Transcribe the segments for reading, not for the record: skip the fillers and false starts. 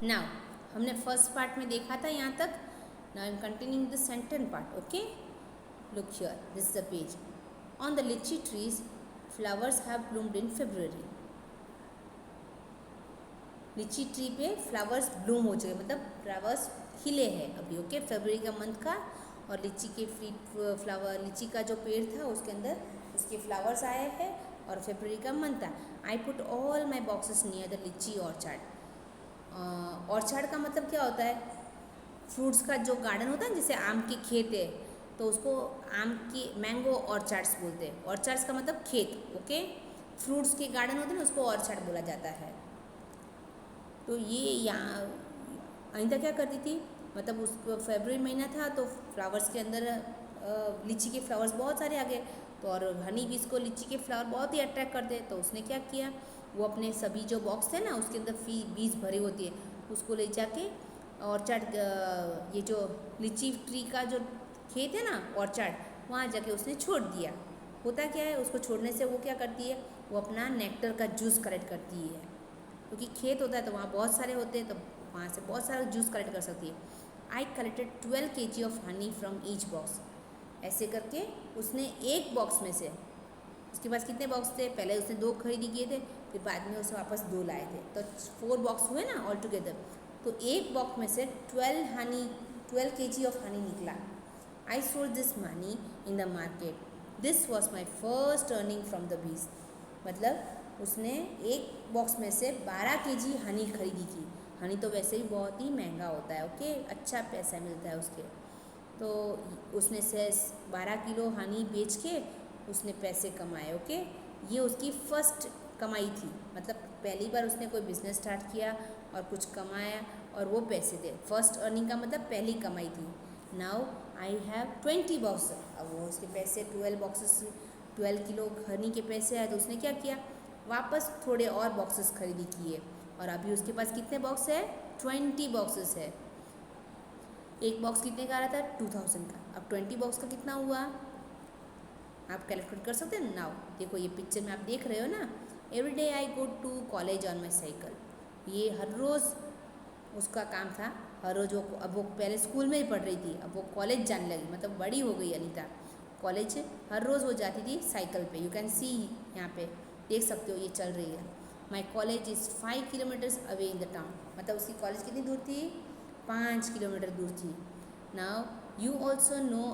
Now हमने first part में देखा था यहाँ तक. Now I am continuing the sentence part. Okay, look here, this is the page. On the litchi trees flowers have bloomed in February. Litchi tree पे flowers bloom हो चुके, मतलब फ्लावर्स खिले हैं अभी. ओके, फरवरी का मंथ का. और लीची के फ्लावर, लीची का जो पेड़ था उसके अंदर उसके फ्लावर्स आए हैं और फरवरी का मंथ था. I put all my boxes near the लीची ऑर्चार्ड. ऑर्चार्ड का मतलब क्या होता है? फ्रूट्स का जो गार्डन होता है, जैसे आम के खेत है तो उसको आम की मैंगो ऑर्चार्ड्स बोलते हैं. ऑर्चार्ड्स का मतलब खेत. ओके, फ्रूट्स के गार्डन होते हैं ना, उसको ऑर्चार्ड बोला जाता है. तो ये यहाँ अनिता क्या करती थी, मतलब उसको फरवरी महीना था तो फ्लावर्स के अंदर लीची के फ्लावर्स बहुत सारे आ गए. तो और हनी बीज को लीची के फ्लावर बहुत ही अट्रैक्ट करते. तो उसने क्या किया, वो अपने सभी जो बॉक्स थे ना उसके अंदर बीज भरी होती है, उसको ले जाके ऑर्चार्ड, ये जो लीची ट्री का जो खेत है ना ऑर्चार्ड, वहाँ जाके उसने छोड़ दिया. होता क्या है, उसको छोड़ने से वो क्या करती है, वो अपना नेक्टर का जूस कलेक्ट करती है. क्योंकि खेत होता है तो वहाँ बहुत सारे होते हैं, तो वहाँ से बहुत सारा जूस कलेक्ट कर सकती है. I collected 12 kg of honey from each box. ऐसे करके उसने एक बॉक्स में से, उसके पास कितने बॉक्स थे, पहले उसने 2 खरीदी किए थे, फिर बाद में उसे वापस 2 लाए थे, तो 4 बॉक्स हुए ना ऑल टुगेदर. तो एक बॉक्स में से 12 kg ऑफ हनी निकला. I sold this money in the market. This was my first earning from the bees. मतलब उसने एक बॉक्स में से 12 kg हनी खरीदी की. हनी तो वैसे ही बहुत ही महंगा होता है. ओके, अच्छा पैसा मिलता है उसके. तो उसने से 12 किलो हनी बेच के उसने पैसे कमाए. ओके, ये उसकी फर्स्ट कमाई थी, मतलब पहली बार उसने कोई बिजनेस स्टार्ट किया और कुछ कमाया और वो पैसे थे. फर्स्ट अर्निंग का मतलब पहली कमाई थी. Now I have 20 box. अब वो उसके पैसे 12 बॉक्सेस, 12 किलो हनी के पैसे आए तो उसने क्या किया, वापस थोड़े और बॉक्सेस खरीदी किए. और अभी उसके पास कितने बॉक्स है, 20 बॉक्सेस है. एक बॉक्स कितने का आ रहा था, 2000 का. अब 20 बॉक्स का कितना हुआ, आप कैलकुलेट कर सकते हैं. नाउ देखो, ये पिक्चर में आप देख रहे हो ना, every day I go to college on my cycle. ये हर रोज़ उसका काम था. हर रोज़ वो, अब वो पहले स्कूल में ही पढ़ रही थी, अब वो कॉलेज जाने लगी, मतलब बड़ी हो गई अनीता. कॉलेज हर रोज़ वो जाती थी साइकिल पे. यू कैन सी, यहाँ पे देख सकते हो ये चल रही है. My college is 5 kilometres away in the town. मतलब उसकी कॉलेज कितनी दूर थी, 5 किलोमीटर दूर थी. Now you also know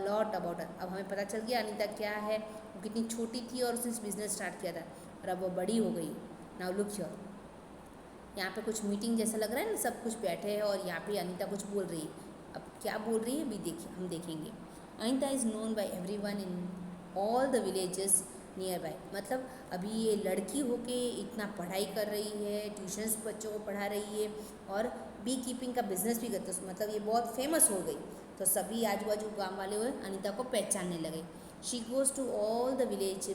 lot about her. अब हमें पता चल गया अनीता क्या है, वो कितनी छोटी थी और उसने बिजनेस स्टार्ट किया था और अब वो बड़ी हो गई. नाउ लुक हियर, यहाँ पे कुछ मीटिंग जैसा लग रहा है ना, सब कुछ बैठे हैं और यहाँ पे अनीता कुछ बोल रही है. अब क्या बोल रही है भी देखिए, हम देखेंगे. Anita is known by everyone in all the villages near by. मतलब अभी ये लड़की होके इतना पढ़ाई कर रही है, ट्यूशन्स बच्चों को पढ़ा रही है और बी कीपिंग का बिजनेस भी करते हैं, मतलब ये बहुत फेमस हो गई. तो सभी आजू बाजू गाँव वाले हुए अनीता को पहचानने लगे. She goes to all the village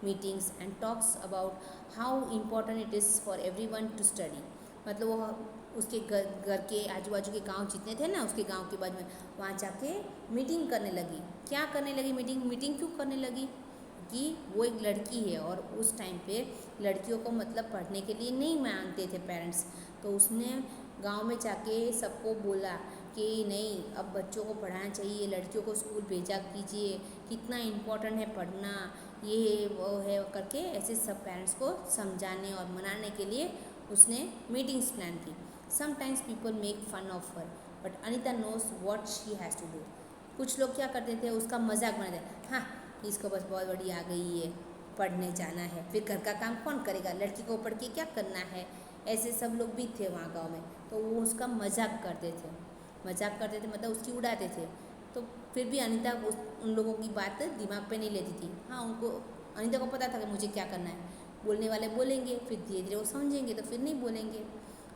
meetings and talks about how important it is for everyone to study. मतलब वो उसके घर के आजू बाजू के गांव जितने थे ना, उसके गांव के बाद में वहाँ जाके मीटिंग करने लगी. क्या करने लगी, मीटिंग क्यों करने लगी, कि वो एक लड़की है और उस टाइम पे लड़कियों को मतलब पढ़ने के लिए नहीं मानते थे पेरेंट्स. तो उसने गांव में जाके सबको बोला कि नहीं, अब बच्चों को पढ़ाना चाहिए, लड़कियों को स्कूल भेजा कीजिए, कितना इम्पोर्टेंट है पढ़ना, ये वो है करके ऐसे सब पेरेंट्स को समझाने और मनाने के लिए उसने मीटिंग्स प्लान की. Sometimes people make fun of her but Anita knows what she has to do. कुछ लोग क्या करते थे, उसका मजाक बनाते, हाँ इसको बस बहुत बड़ी आ गई है, पढ़ने जाना है, फिर घर का काम कौन करेगा, लड़की को पढ़ के क्या करना है. ऐसे सब लोग भी थे वहाँ गाँव में, तो वो उसका मजाक करते थे. मतलब उसकी उड़ाते थे. तो फिर भी अनीता उन लोगों की बात दिमाग पे नहीं लेती थी. हाँ, उनको, अनीता को पता था कि मुझे क्या करना है. बोलने वाले बोलेंगे, फिर धीरे धीरे वो समझेंगे तो फिर नहीं बोलेंगे.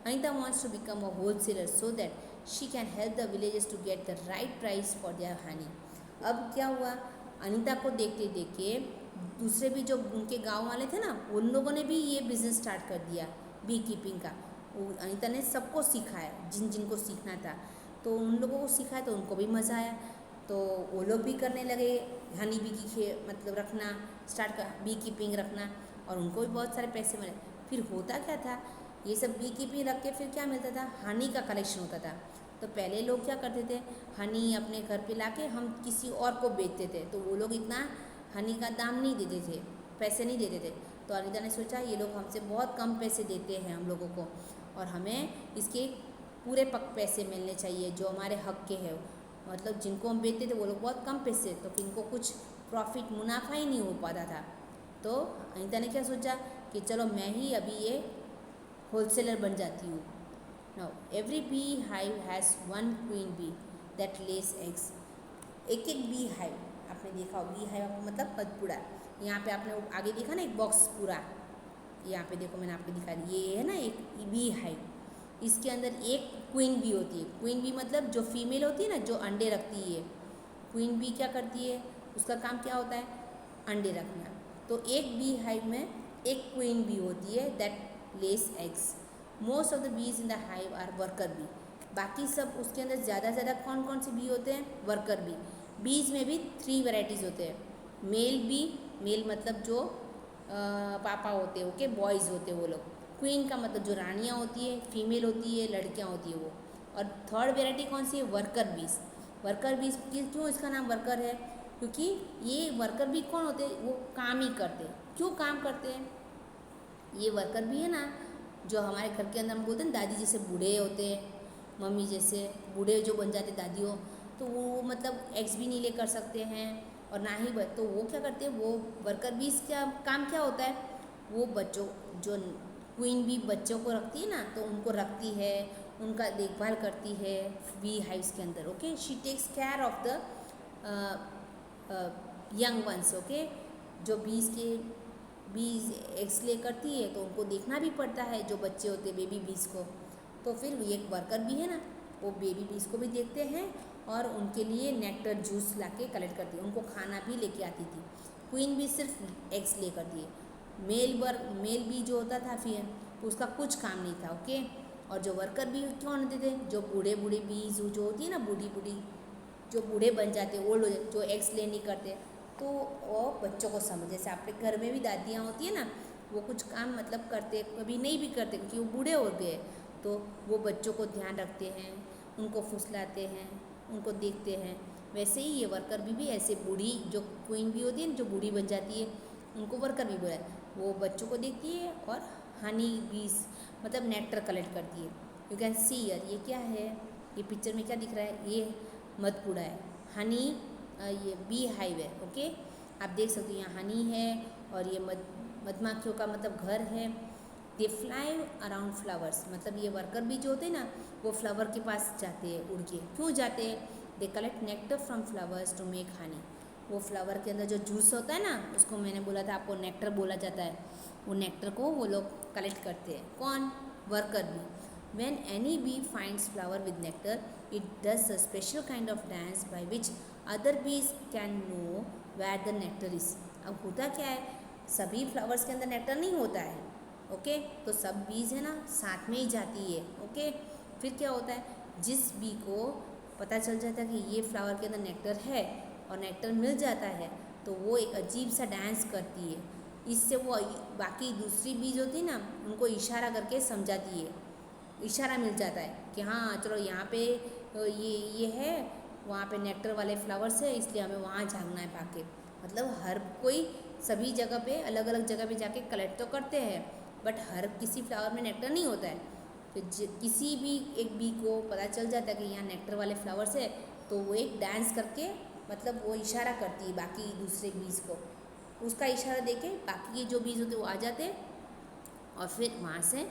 Anita wants to become a wholesaler so that she can help the villages to get the right price for their honey. अब क्या हुआ, अनीता को देखते देखते दूसरे भी जो उनके गांव वाले थे ना, उन लोगों ने भी ये बिज़नेस स्टार्ट कर दिया बी कीपिंग का. अनीता ने सबको सिखाया, जिन जिनको सीखना था, तो उन लोगों को सिखाया तो उनको भी मज़ा आया. तो वो लोग भी करने लगे हनी बी की मतलब रखना स्टार्ट कर, बी कीपिंग रखना, और उनको भी बहुत सारे पैसे मिले. फिर होता क्या था, ये सब बी कीपिंग रख के फिर क्या मिलता था, हनी का कलेक्शन होता था। तो पहले लोग क्या करते थे, हनी अपने घर पे लाके हम किसी और को बेचते थे, तो वो लोग इतना हनी का दाम नहीं देते थे, पैसे नहीं देते थे। तो अनीता ने सोचा ये लोग हमसे बहुत कम पैसे देते हैं हम लोगों को, और हमें इसके पूरे पैसे मिलने चाहिए जो हमारे हक के हैं। मतलब जिनको हम बेचते थे वो लोग बहुत कम पैसे, तो इनको कुछ प्रॉफिट मुनाफा ही नहीं हो पाता था। तो अनीता ने क्या सोचा कि चलो मैं ही अभी ये होलसेलर बन जाती हूँ। Now every bee hive has one queen bee that lays eggs. एक एक बी हाइव आपने देखा हो, बी हाइव मतलब मधुपुड़ा। यहाँ पे आपने आगे देखा ना एक बॉक्स पूरा, यहाँ पे देखो मैंने आपको दिखा दी, ये है ना एक बी हाइव, इसके अंदर एक क्वीन बी होती है। क्वीन बी मतलब जो फीमेल होती है ना, जो अंडे रखती है। क्वीन बी क्या करती है, उसका काम क्या होता है, अंडे रखना। तो एक बी हाइव में एक क्वीन बी होती है that lays eggs. Most of the bees in the hive are worker bee. बाकी सब उसके अंदर ज़्यादा से ज़्यादा कौन कौन से बी होते हैं, वर्कर बी। बीज में भी 3 वेराइटीज़ होते हैं। मेल बी, मेल मतलब जो पापा होते हैं, ओके, बॉयज़ होते हैं वो लोग। क्वीन का मतलब जो रानियाँ होती है, फीमेल होती है, लड़कियाँ होती है वो। और थर्ड वेराइटी कौन सी है, वर्कर बीज। वर्कर बीज क्यों इसका नाम वर्कर है, क्योंकि ये वर्कर बी कौन होते हैं, वो काम ही करते हैं। क्यों काम करते हैं, ये वर्कर भी है ना, जो हमारे घर के अंदर हम बोलते हैं दादी जैसे बूढ़े होते हैं, मम्मी जैसे बूढ़े जो बन जाते दादियों, तो वो मतलब एग्स भी नहीं ले कर सकते हैं और ना ही तो वो क्या करते हैं, वो वर्कर बीज का काम क्या होता है, वो बच्चों जो क्वीन बी बच्चों को रखती है ना, तो उनको रखती है, उनका देखभाल करती है बी हाइव्स के अंदर। Okay, she takes care of the young ones. Okay, जो बीज एग्स ले करती है तो उनको देखना भी पड़ता है, जो बच्चे होते हैं बेबी बीज को। तो फिर एक वर्कर भी है ना, वो बेबी बीज को भी देखते हैं और उनके लिए नेक्टर जूस लाके कलेक्ट करती है, उनको खाना भी लेके आती थी। क्वीन बी सिर्फ एग्स ले करती है। मेल बी जो होता था फिर उसका कुछ काम नहीं था। ओके, और जो वर्कर बी कौन होते थे, जो बूढ़े बूढ़े बीज जो होती है ना, बूढ़ी बूढ़ी जो बूढ़े बन जाते, ओल्ड हो जाते, जो एग्स ले नहीं करते, तो वो बच्चों को समझ, जैसे आपके घर में भी दादियाँ होती है ना, वो कुछ काम मतलब करते, कभी नहीं भी करते क्योंकि वो बूढ़े हो गए, तो वो बच्चों को ध्यान रखते हैं, उनको फुसलाते हैं, उनको देखते हैं। वैसे ही ये वर्कर भी ऐसे बूढ़ी जो क्वीन भी होती है ना, जो बूढ़ी बन जाती है, उनको वर्कर भी बोला है। वो बच्चों को देखती है और हनी बीज मतलब नेक्टर कलेक्ट करती है। यू कैन सी यर, ये क्या है, ये पिक्चर में क्या दिख रहा है, ये मधुपुड़ा है, हनी ये बी हाइव है। ओके, आप देख सकते हो यहाँ हनी है और ये मधुमक्खियों का मतलब घर है। दे फ्लाई अराउंड फ्लावर्स, मतलब ये वर्कर भी जो होते हैं ना, वो फ्लावर के पास जाते हैं उड़ के। क्यों जाते हैं, they collect nectar from flowers to make honey. वो फ्लावर के अंदर जो जूस होता है ना, उसको मैंने बोला था आपको नेक्टर बोला जाता है, वो नेक्टर को वो लोग कलेक्ट करते हैं। कौन, worker bee. When any bee finds flower with nectar, it does a special kind of dance by which other bees can know where the nectar is. अब होता क्या है, सभी फ्लावर्स के अंदर नेक्टर नहीं होता है। ओके, तो सब बीज है ना साथ में ही जाती है। ओके, फिर क्या होता है, जिस बी को पता चल जाता है कि ये फ्लावर के अंदर नेक्टर है और नेक्टर मिल जाता है, तो वो एक अजीब सा डांस करती है। इससे वो बाकी दूसरी बीज होती है ना, उनको इशारा करके समझाती है, इशारा मिल जाता है कि हाँ चलो यहाँ पे ये है, वहाँ पे नेक्टर वाले फ्लावर्स है, इसलिए हमें वहाँ झांकना है पाके। मतलब हर कोई सभी जगह पे अलग अलग जगह पे जाके कलेक्ट तो करते हैं, बट हर किसी फ्लावर में नेक्टर नहीं होता है। तो किसी भी एक बी को पता चल जाता है कि यहाँ नेक्टर वाले फ्लावर्स है, तो वो एक डांस करके मतलब वो इशारा करती है बाकी दूसरे बीज को, उसका इशारा देके बाकी के जो बीज होते हैं वो आ जाते हैं और फिर वहाँ से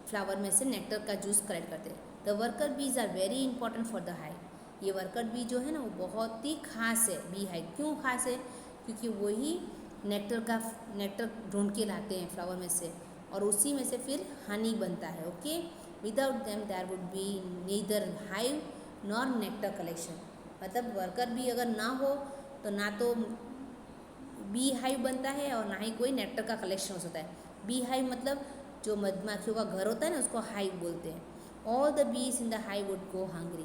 फ्लावर में से नेक्टर का जूस कलेक्ट करते हैं। The worker bees are very important for the hive. ये वर्कर बी जो है ना, वो बहुत ही खास है बी हाइव। क्यों खास है, क्योंकि वही नेक्टर ढूंढ के लाते हैं फ्लावर में से और उसी में से फिर हनी बनता है। Okay, without them there would be neither hive nor nectar collection. मतलब वर्कर बी अगर ना हो तो ना तो बी हाइव बनता है और ना ही कोई नेक्टर का कलेक्शन हो सकता है। बी हाइव मतलब जो मधुमक्खियों का घर होता है ना, उसको हाइव बोलते हैं। All the bees in the hive would go hungry,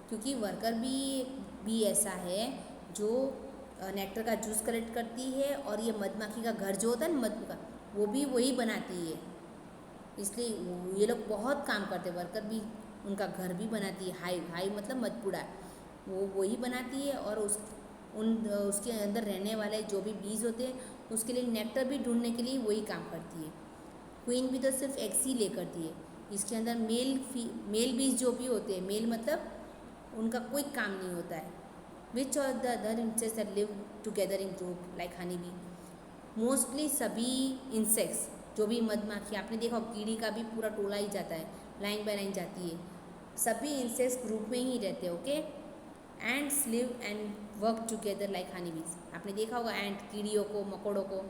क्योंकि वर्कर बी ऐसा है जो नेक्टर का जूस कलेक्ट करती है और ये मधुमक्खी का घर जो होता है ना, मधु का, वो भी वही बनाती है। इसलिए ये लोग बहुत काम करते हैं। वर्कर भी उनका घर भी बनाती है, हाइव, हाइव मतलब मधुपुड़ा, वो वही बनाती है। और उसके अंदर रहने वाले जो भी बीज होते हैं उसके लिए नेक्टर भी ढूंढने के लिए वही काम करती है। क्वीन भी तो सिर्फ एग्स ही ले करती है। इसके अंदर मेल बीज जो भी होते हैं, मेल मतलब उनका कोई काम नहीं होता है। Which of the other insects that live together in group like honey bee, mostly सभी इंसेक्ट्स जो भी मधुमक्खी, आपने देखा कीड़ी का भी पूरा टोला ही जाता है, लाइन बाय लाइन जाती है। सभी इंसेक्ट्स ग्रुप में ही रहते हैं। Okay, ends live and work together like Honey बीज, आपने देखा होगा एंट, कीड़ियों को, मकोड़ों को,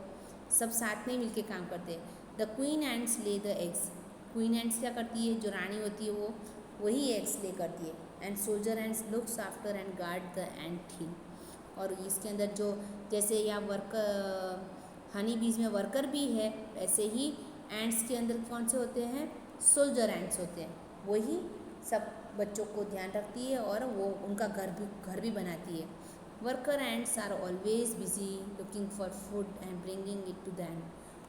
सब साथ में मिलके काम करते हैं। द क्वीन एंड्स ले द एग्स, क्वीन एंड्स क्या करती है, जो रानी होती है वो वही एग्स ले करती है। And soldier ants looks after and guard the ant hill, और इसके अंदर जो जैसे यहाँ वर्कर हनी बीज में वर्कर भी है, ऐसे ही एंड्स के अंदर कौन से होते हैं, सोल्जर एंड्स होते हैं। वही सब बच्चों को ध्यान रखती है और वो उनका घर भी बनाती है। Worker ants are always busy looking for food and bringing it to them,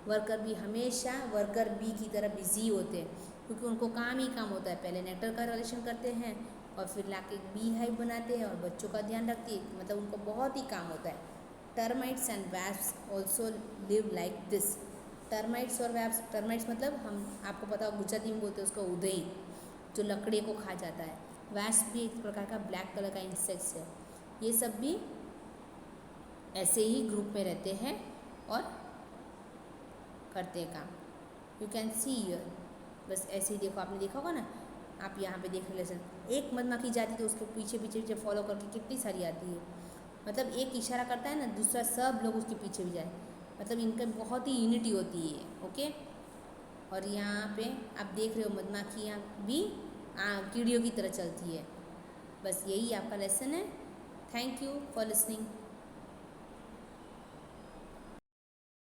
worker भी हमेशा वर्कर बी की तरह बिजी होते हैं, क्योंकि उनको काम ही काम होता है। पहले नेक्टर का कलेक्शन करते हैं और फिर लाके बी हाइव बनाते हैं और बच्चों का ध्यान रखती है, मतलब उनको बहुत ही काम होता है। Termites and wasps also live like this, termites और वैप्स, टर्माइट्स मतलब हम आपको पता हो गुजराती में बोलते हैं उसको उदई, जो लकड़ी को खा जाता है। वैस्प भी एक प्रकार का ब्लैक कलर का इंसेक्ट्स है। ये सब भी ऐसे ही ग्रुप में रहते हैं और करते हैं काम। यू कैन सी हियर, बस ऐसे ही देखो, आपने देखा होगा ना, आप यहाँ पे देख लेसन, एक मधुमक्खी जाती है तो उसके पीछे पीछे पीछे फॉलो करके कितनी सारी आती है, मतलब एक इशारा करता है ना, दूसरा सब लोग उसके पीछे भी जाए, मतलब इनका बहुत ही यूनिटी होती है। ओके, और यहाँ पे आप देख रहे हो मधुमक्खियाँ भी कीड़ियों की तरह चलती है। बस यही आपका लेसन है। Thank you for listening.